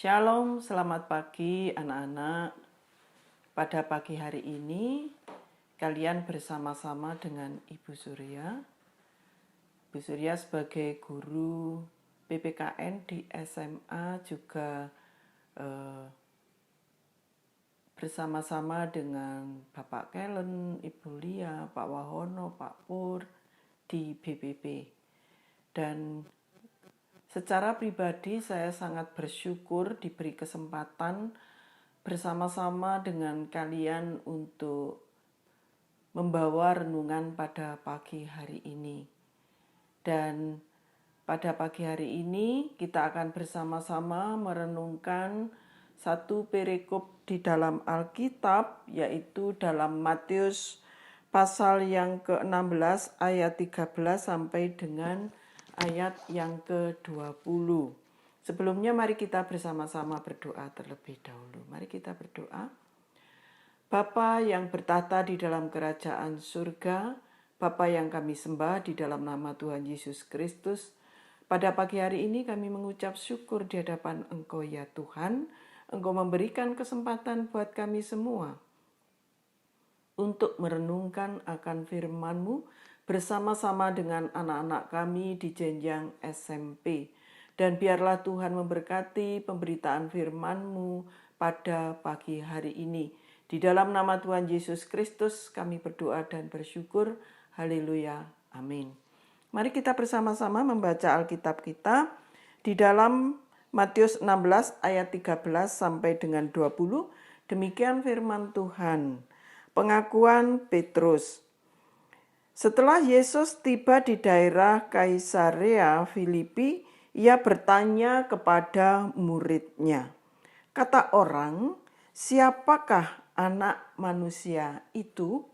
Shalom, selamat pagi anak-anak. Pada pagi hari ini, kalian bersama-sama dengan Ibu Surya. Ibu Surya sebagai guru PPKN di SMA juga bersama-sama dengan Bapak Kellen, Ibu Lia, Pak Wahono, Pak Pur di BPP. Dan secara pribadi saya sangat bersyukur diberi kesempatan bersama-sama dengan kalian untuk membawa renungan pada pagi hari ini. Dan pada pagi hari ini kita akan bersama-sama merenungkan satu perikop di dalam Alkitab, yaitu dalam Matius pasal yang ke-16 ayat 13 sampai dengan ayat yang ke-20. Sebelumnya mari kita bersama-sama berdoa terlebih dahulu. Mari kita berdoa. Bapa yang bertata di dalam kerajaan surga, Bapa yang kami sembah di dalam nama Tuhan Yesus Kristus, pada pagi hari ini kami mengucap syukur di hadapan Engkau ya Tuhan. Engkau memberikan kesempatan buat kami semua untuk merenungkan akan firman-Mu bersama-sama dengan anak-anak kami di jenjang SMP. Dan biarlah Tuhan memberkati pemberitaan firman-Mu pada pagi hari ini. Di dalam nama Tuhan Yesus Kristus kami berdoa dan bersyukur. Haleluya. Amin. Mari kita bersama-sama membaca Alkitab kita di dalam Matius 16 ayat 13 sampai dengan 20. Demikian firman Tuhan. Pengakuan Petrus. Setelah Yesus tiba di daerah Kaisarea Filipi, ia bertanya kepada muridnya, kata orang, siapakah anak manusia itu?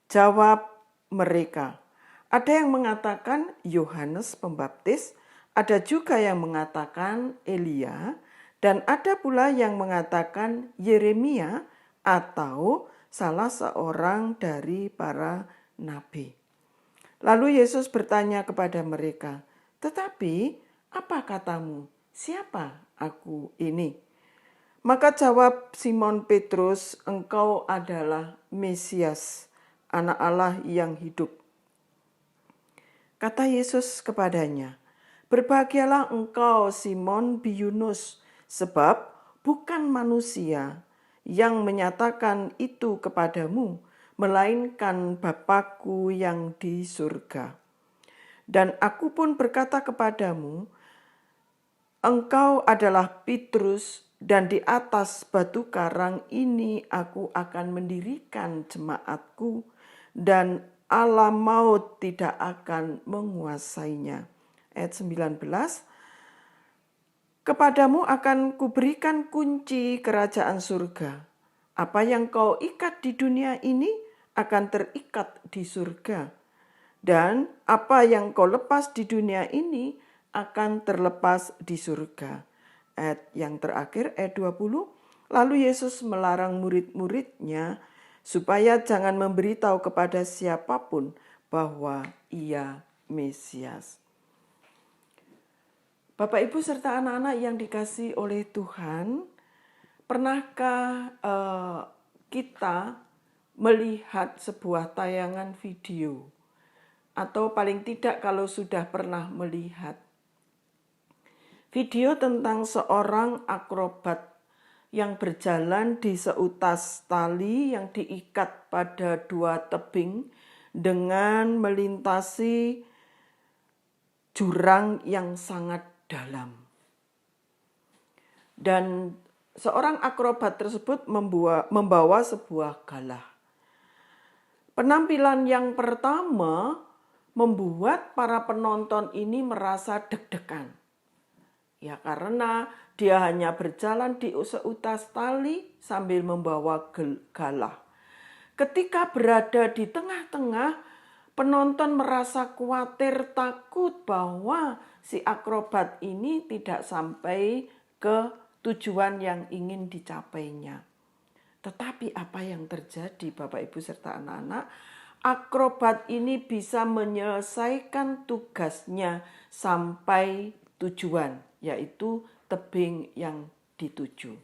Jawab mereka, ada yang mengatakan Yohanes Pembaptis, ada juga yang mengatakan Elia, dan ada pula yang mengatakan Yeremia atau salah seorang dari para nabi. Lalu Yesus bertanya kepada mereka, tetapi apa katamu? Siapa aku ini? Maka jawab Simon Petrus, engkau adalah Mesias, Anak Allah yang hidup. Kata Yesus kepadanya, berbahagialah engkau Simon bi-Yunus, sebab bukan manusia yang menyatakan itu kepadamu, melainkan Bapa-Ku yang di surga. Dan aku pun berkata kepadamu, engkau adalah Petrus, dan di atas batu karang ini aku akan mendirikan jemaatku, dan alam maut tidak akan menguasainya. Ayat 19, kepadamu akan kuberikan kunci kerajaan surga. Apa yang kau ikat di dunia ini akan terikat di surga. Dan apa yang kau lepas di dunia ini akan terlepas di surga. Ayat yang terakhir, ayat 20. Lalu Yesus melarang murid-muridnya supaya jangan memberitahu kepada siapapun bahwa ia Mesias. Bapak, Ibu, serta anak-anak yang dikasihi oleh Tuhan, pernahkah kita melihat sebuah tayangan video? Atau paling tidak kalau sudah pernah melihat video tentang seorang akrobat yang berjalan di seutas tali yang diikat pada dua tebing dengan melintasi jurang yang sangat dalam. Dan seorang akrobat tersebut membawa sebuah galah. Penampilan yang pertama membuat para penonton ini merasa deg-degan. Ya, karena dia hanya berjalan di seutas tali sambil membawa galah. Ketika berada di tengah-tengah, penonton merasa khawatir, takut bahwa si akrobat ini tidak sampai ke tujuan yang ingin dicapainya. Tetapi apa yang terjadi, Bapak, Ibu, serta anak-anak? Akrobat ini bisa menyelesaikan tugasnya sampai tujuan, yaitu tebing yang dituju.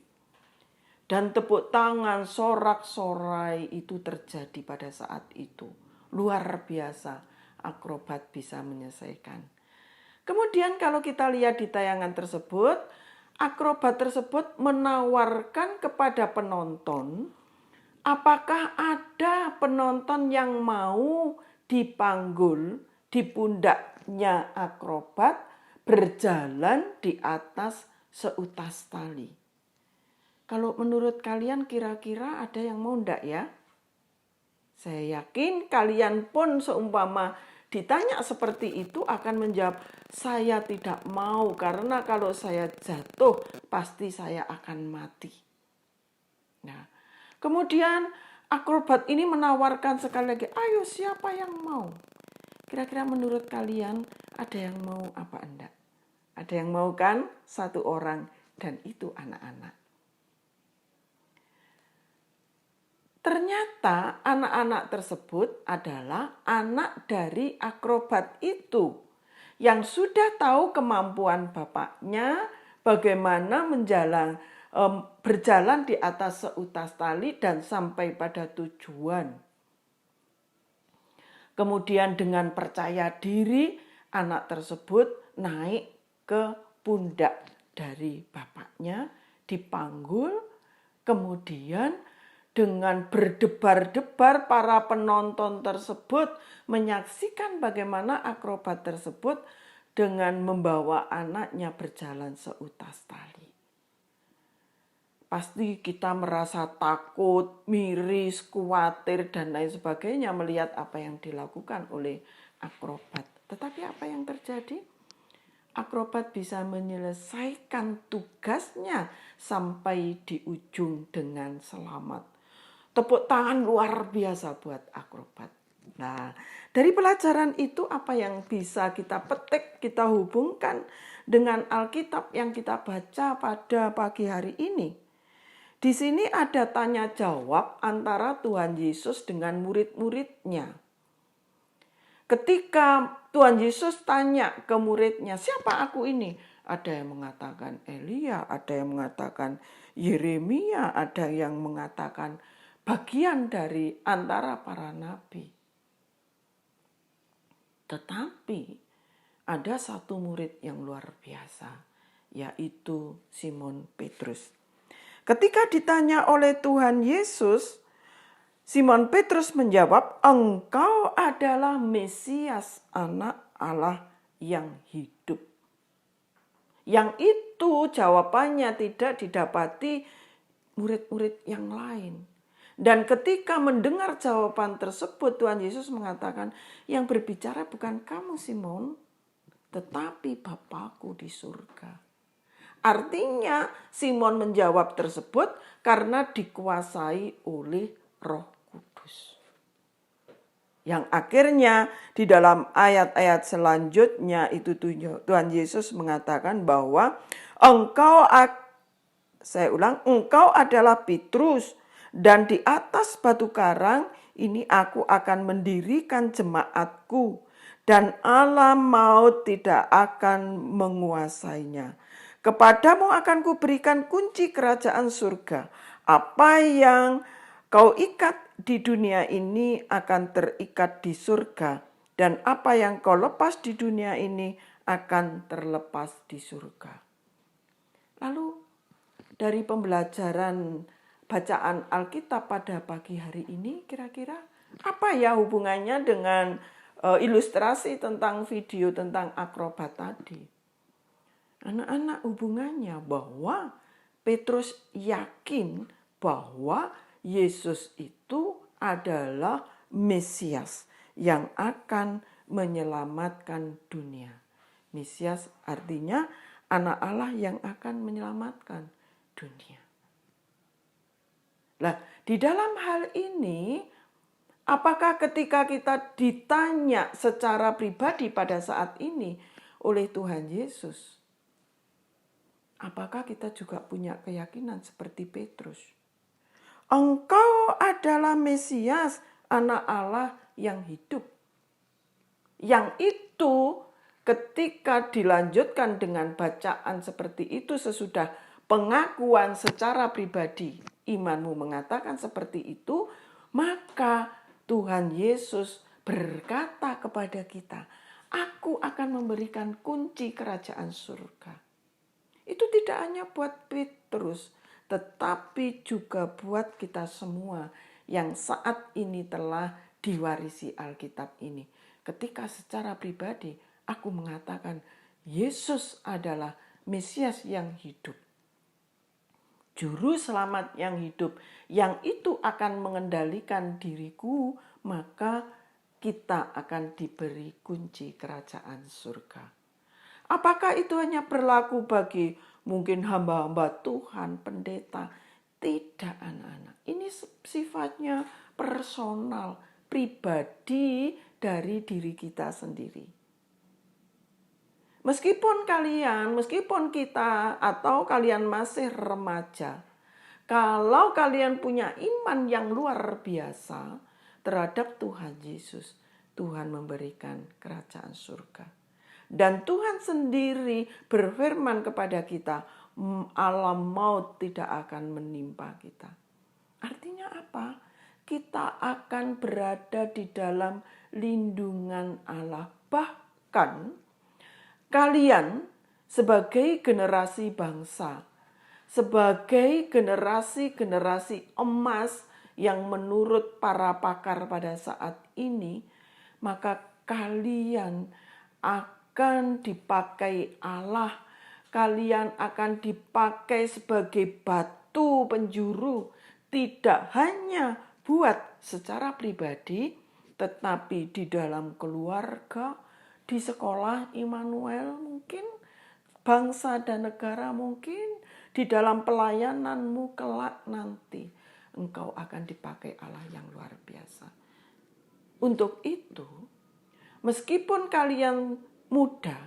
Dan tepuk tangan, sorak-sorai itu terjadi pada saat itu. Luar biasa, akrobat bisa menyelesaikan. Kemudian kalau kita lihat di tayangan tersebut, akrobat tersebut menawarkan kepada penonton, apakah ada penonton yang mau dipanggul di pundaknya akrobat berjalan di atas seutas tali. Kalau menurut kalian kira-kira ada yang mau enggak ya? Saya yakin kalian pun seumpama ditanya seperti itu akan menjawab, saya tidak mau karena kalau saya jatuh pasti saya akan mati. Nah, kemudian akrobat ini menawarkan sekali lagi, ayo siapa yang mau? Kira-kira menurut kalian ada yang mau apa enggak? Ada yang mau kan? Satu orang dan itu anak-anak. Ternyata anak-anak tersebut adalah anak dari akrobat itu yang sudah tahu kemampuan bapaknya bagaimana berjalan di atas seutas tali dan sampai pada tujuan. Kemudian dengan percaya diri anak tersebut naik ke pundak dari bapaknya, dipanggul, kemudian dengan berdebar-debar para penonton tersebut menyaksikan bagaimana akrobat tersebut dengan membawa anaknya berjalan seutas tali. Pasti kita merasa takut, miris, khawatir, dan lain sebagainya melihat apa yang dilakukan oleh akrobat. Tetapi apa yang terjadi? Akrobat bisa menyelesaikan tugasnya sampai di ujung dengan selamat. Tepuk tangan luar biasa buat akrobat. Nah, dari pelajaran itu apa yang bisa kita petik, kita hubungkan dengan Alkitab yang kita baca pada pagi hari ini. Di sini ada tanya jawab antara Tuhan Yesus dengan murid-muridnya. Ketika Tuhan Yesus tanya ke muridnya, siapa aku ini? Ada yang mengatakan Elia, ada yang mengatakan Yeremia, ada yang mengatakan bagian dari antara para nabi. Tetapi ada satu murid yang luar biasa, yaitu Simon Petrus. Ketika ditanya oleh Tuhan Yesus, Simon Petrus menjawab, engkau adalah Mesias, anak Allah yang hidup. Yang itu jawabannya tidak didapati murid-murid yang lain. Dan ketika mendengar jawaban tersebut, Tuhan Yesus mengatakan, yang berbicara bukan kamu Simon, tetapi Bapakku di surga. Artinya Simon menjawab tersebut karena dikuasai oleh Roh Kudus. Yang akhirnya di dalam ayat-ayat selanjutnya itu Tuhan Yesus mengatakan bahwa engkau adalah Petrus, dan di atas batu karang ini aku akan mendirikan jemaatku, dan alam maut tidak akan menguasainya. Kepadamu akan kuberikan kunci kerajaan surga. Apa yang kau ikat di dunia ini akan terikat di surga, dan apa yang kau lepas di dunia ini akan terlepas di surga. Lalu dari pembelajaran bacaan Alkitab pada pagi hari ini, kira-kira apa ya hubungannya dengan ilustrasi tentang video tentang akrobat tadi? Anak-anak, hubungannya bahwa Petrus yakin bahwa Yesus itu adalah Mesias yang akan menyelamatkan dunia. Mesias artinya anak Allah yang akan menyelamatkan dunia. Nah, di dalam hal ini, apakah ketika kita ditanya secara pribadi pada saat ini oleh Tuhan Yesus, apakah kita juga punya keyakinan seperti Petrus? Engkau adalah Mesias, anak Allah yang hidup. Yang itu ketika dilanjutkan dengan bacaan seperti itu sesudah pengakuan secara pribadi, imanmu mengatakan seperti itu, maka Tuhan Yesus berkata kepada kita, aku akan memberikan kunci kerajaan surga. Itu tidak hanya buat Petrus, tetapi juga buat kita semua yang saat ini telah diwarisi Alkitab ini. Ketika secara pribadi aku mengatakan Yesus adalah Mesias yang hidup, Juru Selamat yang hidup, yang itu akan mengendalikan diriku, maka kita akan diberi kunci kerajaan surga. Apakah itu hanya berlaku bagi mungkin hamba-hamba Tuhan, pendeta? Tidak, anak-anak. Ini sifatnya personal, pribadi dari diri kita sendiri. Meskipun kita atau kalian masih remaja, kalau kalian punya iman yang luar biasa terhadap Tuhan Yesus, Tuhan memberikan kerajaan surga. Dan Tuhan sendiri berfirman kepada kita, alam maut tidak akan menimpa kita. Artinya apa? Kita akan berada di dalam lindungan Allah. Bahkan kalian sebagai generasi bangsa, sebagai generasi emas yang menurut para pakar pada saat ini, maka kalian akan dipakai Allah, kalian akan dipakai sebagai batu penjuru, tidak hanya buat secara pribadi, tetapi di dalam keluarga, di sekolah Immanuel mungkin, bangsa dan negara mungkin, di dalam pelayananmu kelak nanti, engkau akan dipakai Allah yang luar biasa. Untuk itu, meskipun kalian muda,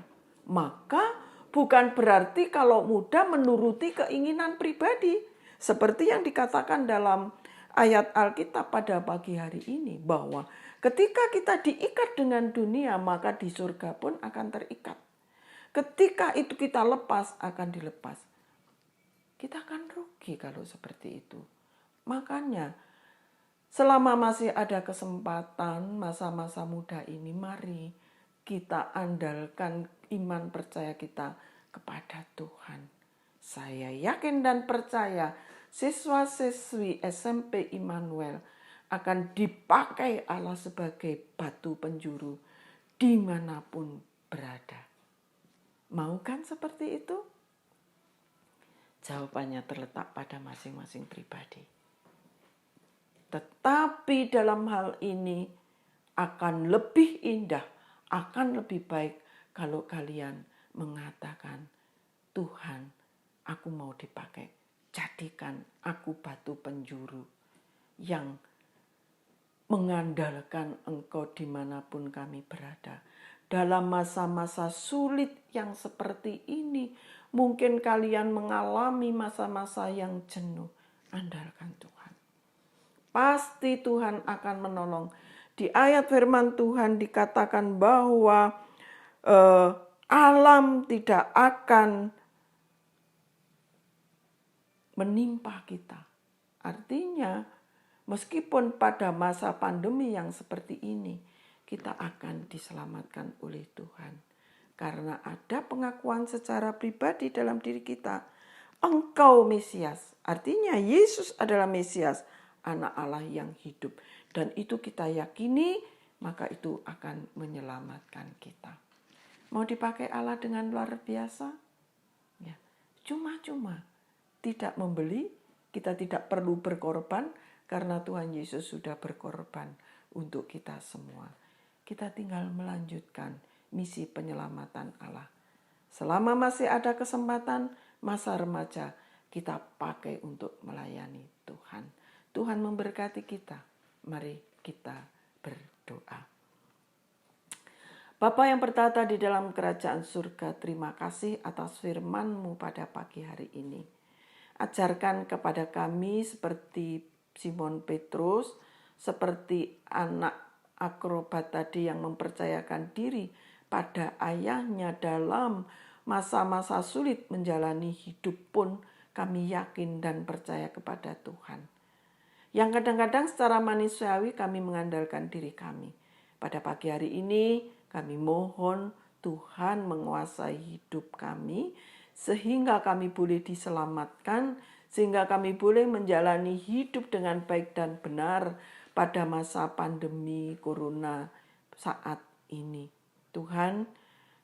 maka bukan berarti kalau muda menuruti keinginan pribadi. Seperti yang dikatakan dalam ayat Alkitab pada pagi hari ini, bahwa ketika kita diikat dengan dunia, maka di surga pun akan terikat. Ketika itu kita lepas, akan dilepas. Kita akan rugi kalau seperti itu. Makanya, selama masih ada kesempatan masa-masa muda ini, mari kita andalkan iman percaya kita kepada Tuhan. Saya yakin dan percaya siswa-siswi SMP Immanuel akan dipakai Allah sebagai batu penjuru dimanapun berada. Mau kan seperti itu? Jawabannya terletak pada masing-masing pribadi. Tetapi dalam hal ini akan lebih indah, akan lebih baik kalau kalian mengatakan, Tuhan, aku mau dipakai. Jadikan aku batu penjuru yang mengandalkan Engkau dimanapun kami berada. Dalam masa-masa sulit yang seperti ini, mungkin kalian mengalami masa-masa yang jenuh. Andalkan Tuhan. Pasti Tuhan akan menolong. Di ayat firman Tuhan dikatakan bahwa alam tidak akan menimpa kita. Artinya, meskipun pada masa pandemi yang seperti ini, kita akan diselamatkan oleh Tuhan. Karena ada pengakuan secara pribadi dalam diri kita. Engkau Mesias. Artinya Yesus adalah Mesias, anak Allah yang hidup. Dan itu kita yakini, maka itu akan menyelamatkan kita. Mau dipakai Allah dengan luar biasa? Ya, cuma-cuma. Tidak membeli, kita tidak perlu berkorban, karena Tuhan Yesus sudah berkorban untuk kita semua. Kita tinggal melanjutkan misi penyelamatan Allah. Selama masih ada kesempatan, masa remaja, kita pakai untuk melayani Tuhan. Tuhan memberkati kita. Mari kita berdoa. Bapa yang bertata di dalam kerajaan surga, terima kasih atas firman-Mu pada pagi hari ini. Ajarkan kepada kami seperti Simon Petrus, seperti anak akrobat tadi yang mempercayakan diri pada ayahnya dalam masa-masa sulit menjalani hidup pun kami yakin dan percaya kepada Tuhan. Yang kadang-kadang secara manusiawi kami mengandalkan diri kami. Pada pagi hari ini kami mohon Tuhan menguasai hidup kami sehingga kami boleh diselamatkan, sehingga kami boleh menjalani hidup dengan baik dan benar pada masa pandemi corona saat ini. Tuhan,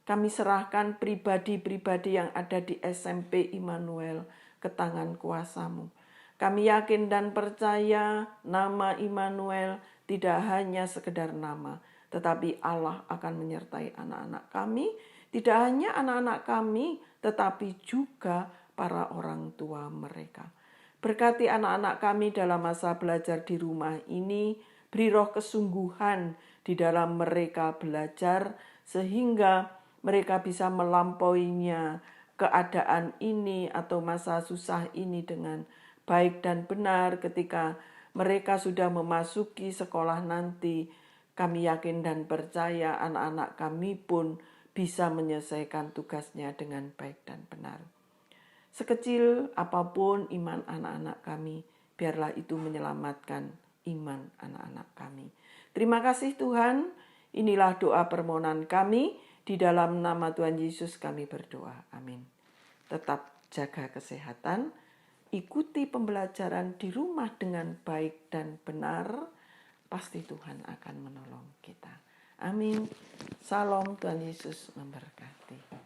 kami serahkan pribadi-pribadi yang ada di SMP Immanuel ke tangan kuasa-Mu. Kami yakin dan percaya nama Immanuel tidak hanya sekedar nama, tetapi Allah akan menyertai anak-anak kami, tidak hanya anak-anak kami, tetapi juga para orang tua mereka. Berkati anak-anak kami dalam masa belajar di rumah ini, beri roh kesungguhan di dalam mereka belajar, sehingga mereka bisa melampauinya keadaan ini atau masa susah ini dengan baik dan benar. Ketika mereka sudah memasuki sekolah nanti, kami yakin dan percaya anak-anak kami pun bisa menyelesaikan tugasnya dengan baik dan benar. Sekecil apapun iman anak-anak kami, biarlah itu menyelamatkan iman anak-anak kami. Terima kasih Tuhan, inilah doa permohonan kami, di dalam nama Tuhan Yesus kami berdoa. Amin. Tetap jaga kesehatan, ikuti pembelajaran di rumah dengan baik dan benar, pasti Tuhan akan menolong kita. Amin. Salam, Tuhan Yesus memberkati.